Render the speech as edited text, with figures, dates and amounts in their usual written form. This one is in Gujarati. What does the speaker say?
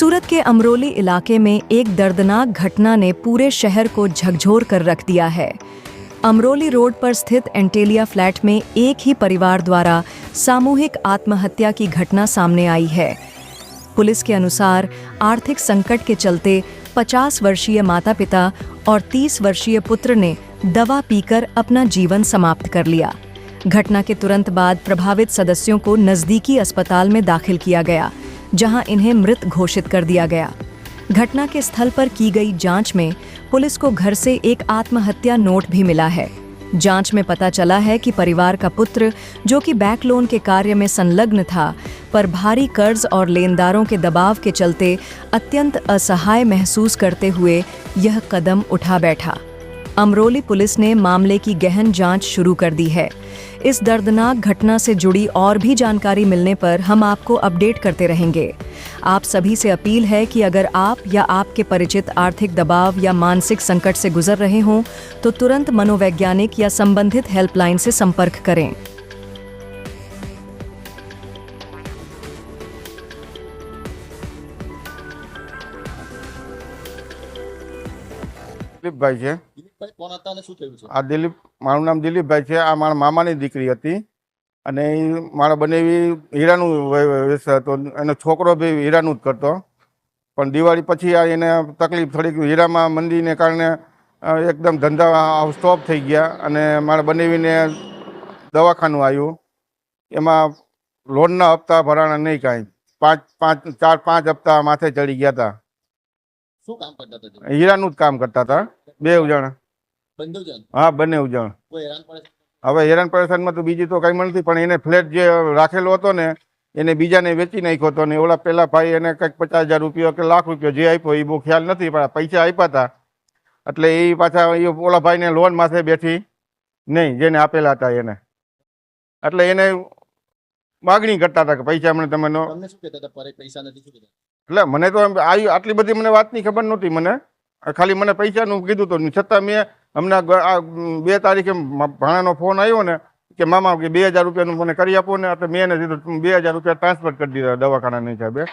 सूरत के अमरोली इलाके में एक दर्दनाक घटना ने पूरे शहर को झकझोर कर रख दिया है। अमरोली रोड पर स्थित एंटेलिया फ्लैट में एक ही परिवार द्वारा सामूहिक आत्महत्या की घटना सामने आई है। पुलिस के अनुसार आर्थिक संकट के चलते 50 वर्षीय माता पिता और 30 वर्षीय पुत्र ने दवा पीकर अपना जीवन समाप्त कर लिया। घटना के तुरंत बाद प्रभावित सदस्यों को नजदीकी अस्पताल में दाखिल किया गया, जहां इन्हें मृत घोषित कर दिया गया। घटना के स्थल पर की गई जांच में पुलिस को घर से एक आत्महत्या नोट भी मिला है। जांच में पता चला है कि परिवार का पुत्र, जो कि बैंक लोन के कार्य में संलग्न था, पर भारी कर्ज और लेनदारों के दबाव के चलते अत्यंत असहाय महसूस करते हुए यह कदम उठा बैठा। अमरोली पुलिस ने मामले की गहन जांच शुरू कर दी है। इस दर्दनाक घटना से जुड़ी और भी जानकारी मिलने पर हम आपको अपडेट करते रहेंगे। आप सभी से अपील है कि अगर आप या आपके परिचित आर्थिक दबाव या मानसिक संकट से गुजर रहे हों तो तुरंत मनोवैज्ञानिक या संबंधित हेल्पलाइन से संपर्क करें। દિલીપભાઈ છે। દિલીપભાઈ કોણ હતા અને શું થયું છે? આ દિલીપ, મારું નામ દિલીપભાઈ છે। આ મારા મામાની દીકરી હતી અને એ મારા બનેવી હીરાનું વ્યવસાય હતો। એનો છોકરો બી હીરાનું જ કરતો, પણ દિવાળી પછી આ એને તકલીફ થોડીક હીરામાં મંદીને કારણે એકદમ ધંધા સ્ટોપ થઈ ગયા અને મારા બનેવીને દવાખાનું આવ્યું। એમાં લોનના હપ્તા ભરાણા નહીં કાંઈ, 4-5 હપ્તા માથે ચડી ગયા હતા। શું કામ કરતા હતા? હીરાનું જ કામ કરતા હતા, 2 જણ। બંને જણ? હા, બંને જણ। કોઈ હેરાન પડે? હવે હેરાન પરેશાનમાં તો બીજી તો કંઈ નથી, પણ એને ફ્લેટ જે રાખેલો હતો ને એને બીજાને વેચી નાખ્યો હતો ને ઓલા પેલા ભાઈ એને કંઈક 50,000 રૂપિયા કે લાખ રૂપિયા જે આપ્યો એ બહુ ખ્યાલ નથી, પણ પૈસા આપ્યા હતા એટલે એ પાછા એ ઓલા ભાઈને લોન માથે બેઠી નહીં, જેને આપેલા હતા એને, એટલે એને માગણી કરતા હતા કે પૈસા મને તમે નો। તમને શું કહેતા હતા? પૈસા નથી શું કહેતા? એટલે મને તો આટલી બધી મને વાતની ખબર નહોતી, મને ખાલી મને પૈસાનું કીધું હતું। છતાં મેં હમણાં 2 તારીખે ભાણાનો ફોન આવ્યો ને કે મામા કે 2,000 રૂપિયાનું મને કરી આપો ને, એટલે મેં એને દીધું 2,000 રૂપિયા ટ્રાન્સફર કરી દીધા દવાખાનાની હિસાબે।